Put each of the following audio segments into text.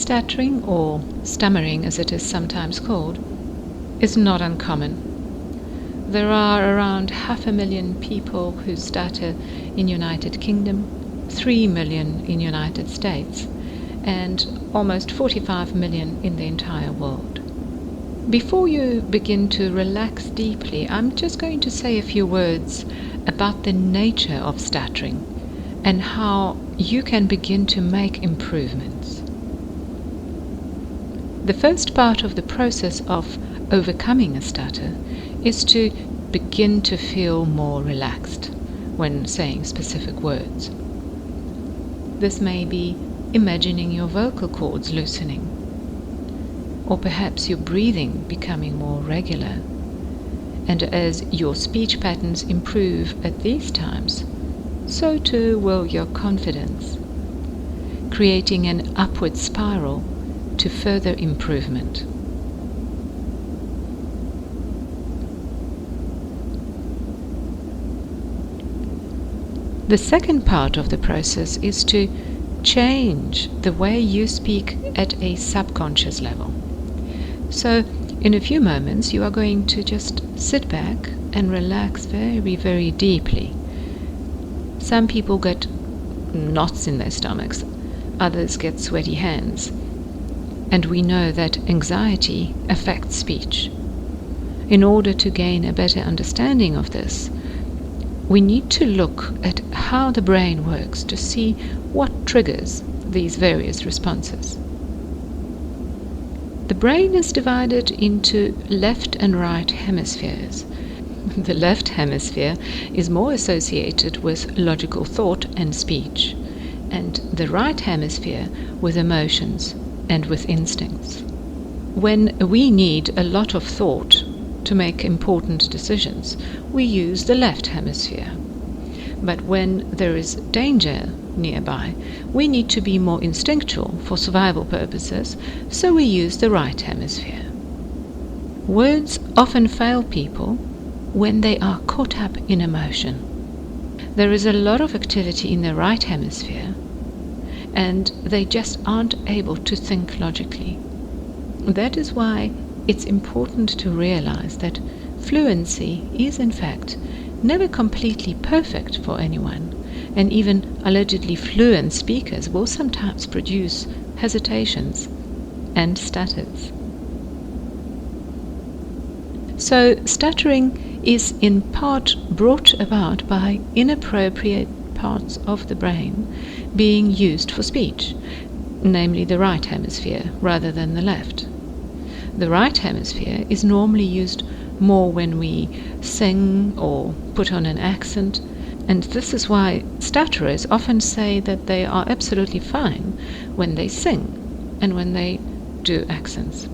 Stuttering, or stammering as it is sometimes called, is not uncommon. There are around 500,000 people who stutter in United Kingdom, 3 million in United States, and almost 45 million in the entire world. Before you begin to relax deeply, I'm just going to say a few words about the nature of stuttering and how you can begin to make improvements. The first part of the process of overcoming a stutter is to begin to feel more relaxed when saying specific words. This may be imagining your vocal cords loosening, or perhaps your breathing becoming more regular. And as your speech patterns improve at these times, so too will your confidence, creating an upward spiral to further improvement. The second part of the process is to change the way you speak at a subconscious level. So, in a few moments, you are going to just sit back and relax very, very deeply. Some people get knots in their stomachs, others get sweaty hands. And we know that anxiety affects speech. In order to gain a better understanding of this, we need to look at how the brain works to see what triggers these various responses. The brain is divided into left and right hemispheres. The left hemisphere is more associated with logical thought and speech, and the right hemisphere with emotions and with instincts. When we need a lot of thought to make important decisions, we use the left hemisphere. But when there is danger nearby, we need to be more instinctual for survival purposes, so we use the right hemisphere. Words often fail people when they are caught up in emotion. There is a lot of activity in the right hemisphere, and they just aren't able to think logically. That is why it's important to realize that fluency is in fact never completely perfect for anyone, and even allegedly fluent speakers will sometimes produce hesitations and stutters. So stuttering is in part brought about by inappropriate parts of the brain being used for speech, namely the right hemisphere rather than the left. The right hemisphere is normally used more when we sing or put on an accent, and this is why stutterers often say that they are absolutely fine when they sing and when they do accents.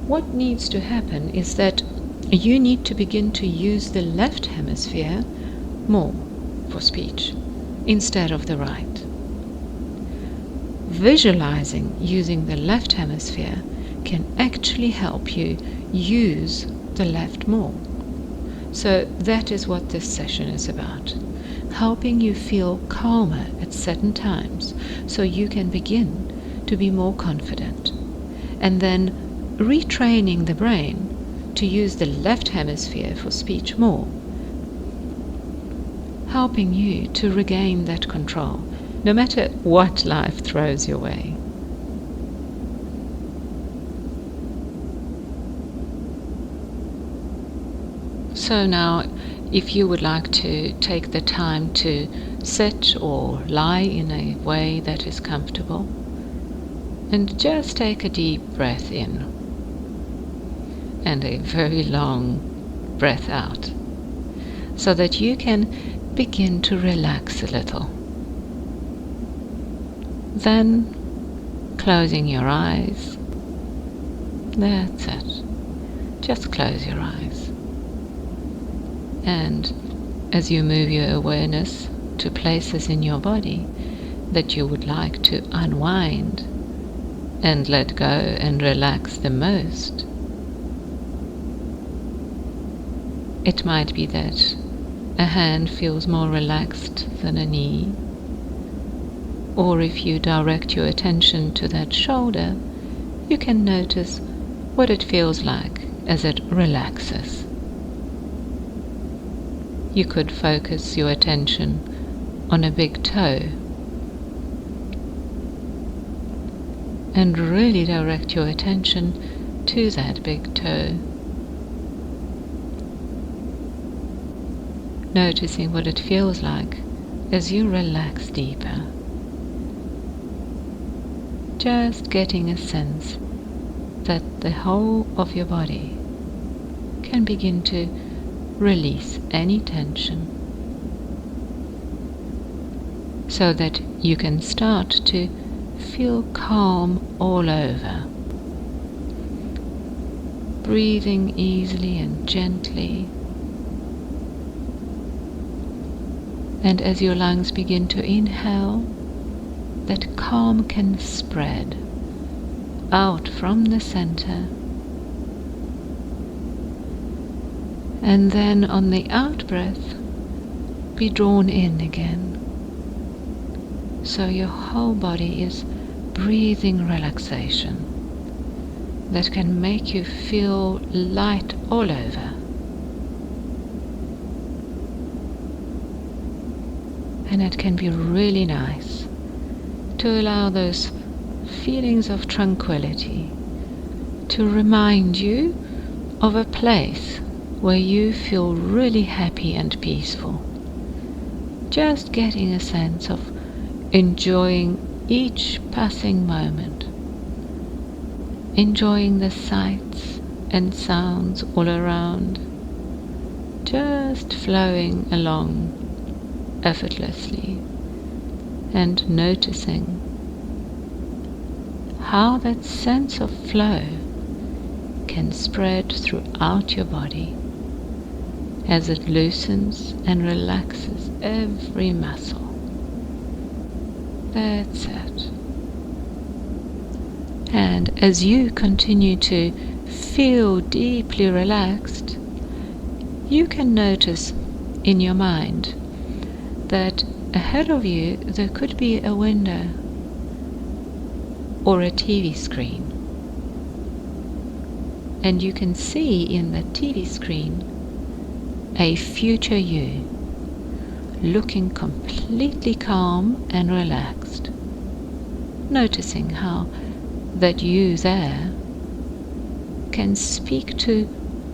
What needs to happen is that you need to begin to use the left hemisphere more for speech instead of the right. Visualizing using the left hemisphere can actually help you use the left more. So that is what this session is about, helping you feel calmer at certain times so you can begin to be more confident, and then retraining the brain to use the left hemisphere for speech more, helping you to regain that control no matter what life throws your way. So now, if you would like to take the time to sit or lie in a way that is comfortable, and just take a deep breath in and a very long breath out, so that you can begin to relax a little. Then, closing your eyes. That's it. Just close your eyes. And as you move your awareness to places in your body that you would like to unwind and let go and relax the most, it might be that a hand feels more relaxed than a knee, Or if you direct your attention to that shoulder, you can notice what it feels like as it relaxes. You could focus your attention on a big toe and really direct your attention to that big toe, noticing what it feels like as you relax deeper. Just getting a sense that the whole of your body can begin to release any tension, so that you can start to feel calm all over. Breathing easily and gently. And as your lungs begin to inhale, that calm can spread out from the center. And then on the out-breath, be drawn in again. So your whole body is breathing relaxation that can make you feel light all over. And it can be really nice to allow those feelings of tranquility to remind you of a place where you feel really happy and peaceful. Just getting a sense of enjoying each passing moment, enjoying the sights and sounds all around, just flowing along effortlessly, and noticing how that sense of flow can spread throughout your body as it loosens and relaxes every muscle. That's it. And as you continue to feel deeply relaxed, you can notice in your mind that ahead of you there could be a window or a TV screen. And you can see in the TV screen a future you, looking completely calm and relaxed, noticing how that you there can speak to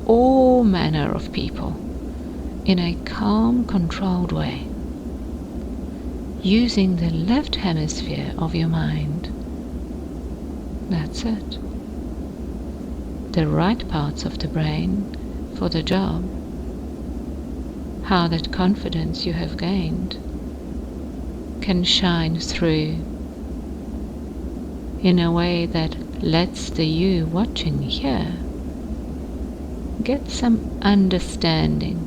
all manner of people in a calm, controlled way, using the left hemisphere of your mind. That's it. The right parts of the brain for the job. How that confidence you have gained can shine through in a way that lets the you watching here get some understanding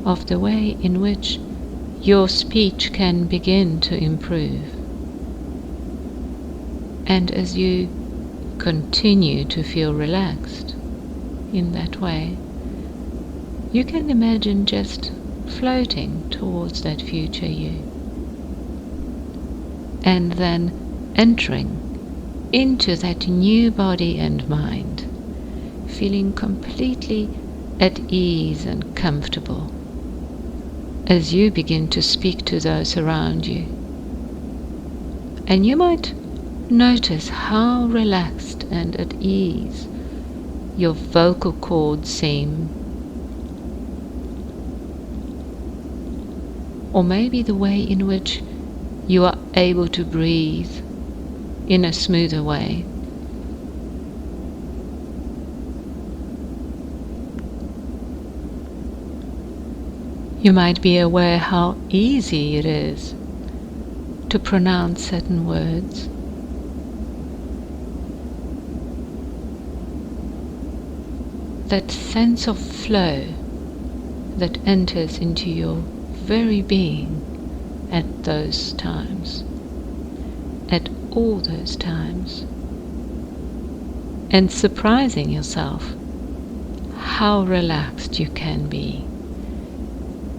of the way in which your speech can begin to improve. And as you continue to feel relaxed in that way, you can imagine just floating towards that future you, and then entering into that new body and mind, feeling completely at ease and comfortable as you begin to speak to those around you. And you might notice how relaxed and at ease your vocal cords seem, or maybe the way in which you are able to breathe in a smoother way. You might be aware how easy it is to pronounce certain words. That sense of flow that enters into your very being at those times, at all those times, and surprising yourself how relaxed you can be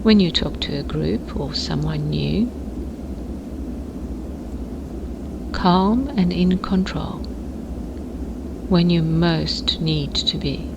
when you talk to a group or someone new. Calm and in control when you most need to be.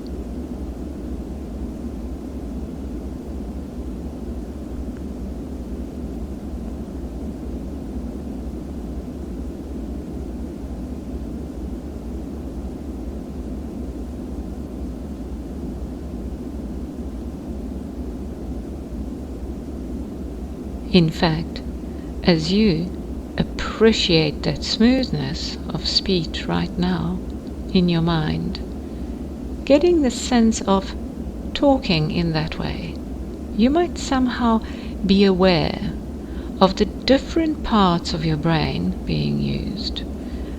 In fact, as you appreciate that smoothness of speech right now in your mind, getting the sense of talking in that way, you might somehow be aware of the different parts of your brain being used,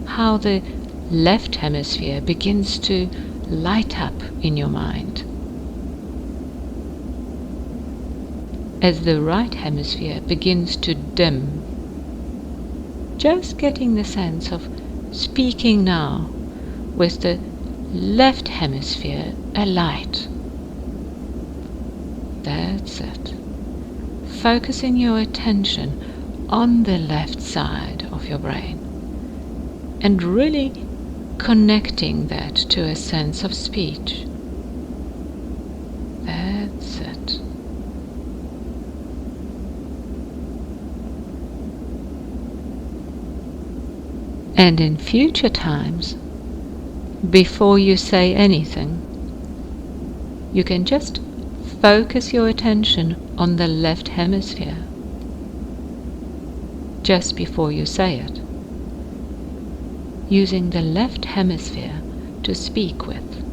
how the left hemisphere begins to light up in your mind, as the right hemisphere begins to dim. Just getting the sense of speaking now with the left hemisphere alight. That's it. Focusing your attention on the left side of your brain and really connecting that to a sense of speech. That's it. And in future times, before you say anything, you can just focus your attention on the left hemisphere just before you say it, using the left hemisphere to speak with,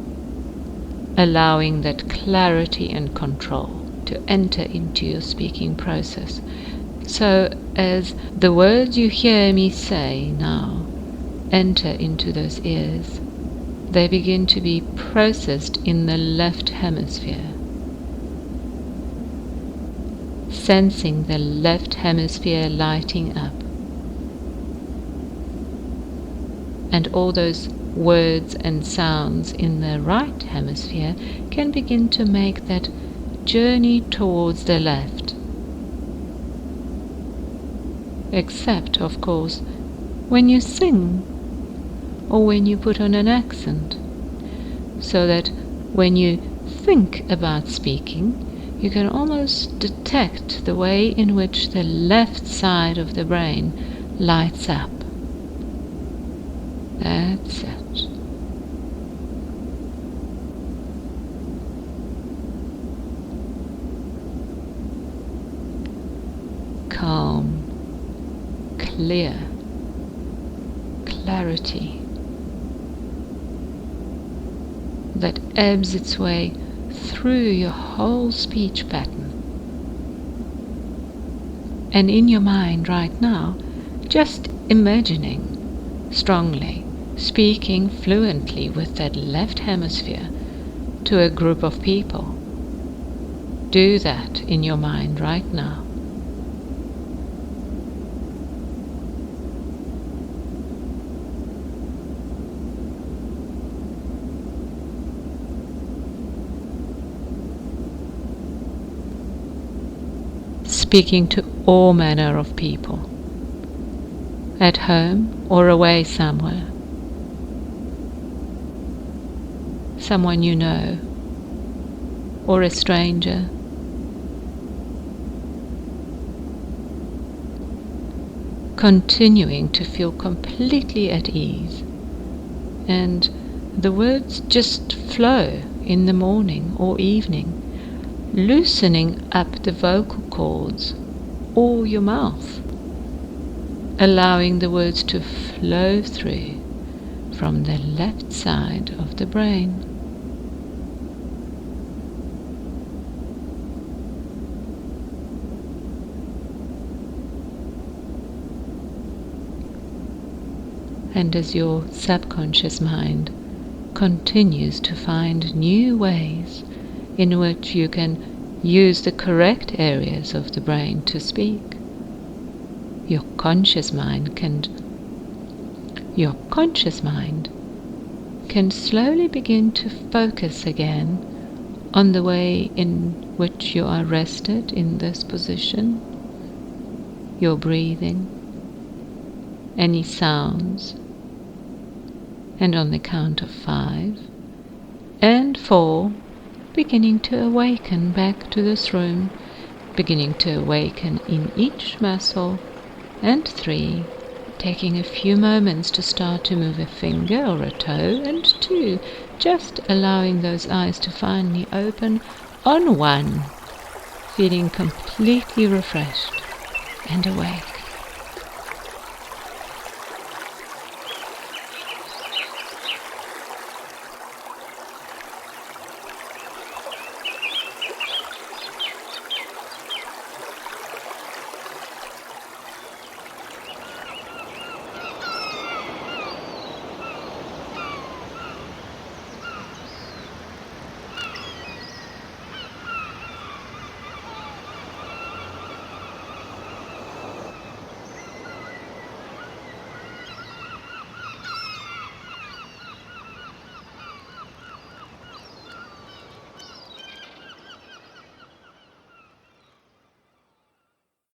allowing that clarity and control to enter into your speaking process. So as the words you hear me say now enter into those ears, they begin to be processed in the left hemisphere, sensing the left hemisphere lighting up, and all those words and sounds in the right hemisphere can begin to make that journey towards the left. Except, of course, when you sing or when you put on an accent, so that when you think about speaking, you can almost detect the way in which the left side of the brain lights up. That's it. Calm, clear, clarity that ebbs its way through your whole speech pattern. And in your mind right now, just imagining strongly speaking fluently with that left hemisphere to a group of people. Do that in your mind right now. Speaking to all manner of people, at home or away somewhere. Someone you know, or a stranger. Continuing to feel completely at ease, and the words just flow in the morning or evening, loosening up the vocal cords or your mouth, allowing the words to flow through from the left side of the brain. And as your subconscious mind continues to find new ways in which you can use the correct areas of the brain to speak, your conscious mind can slowly begin to focus again on the way in which you are rested in this position, your breathing, any sounds, and on the count of 5 and 4, beginning to awaken back to this room, beginning to awaken in each muscle, and 3, taking a few moments to start to move a finger or a toe, and 2, just allowing those eyes to finally open on 1, feeling completely refreshed and awake.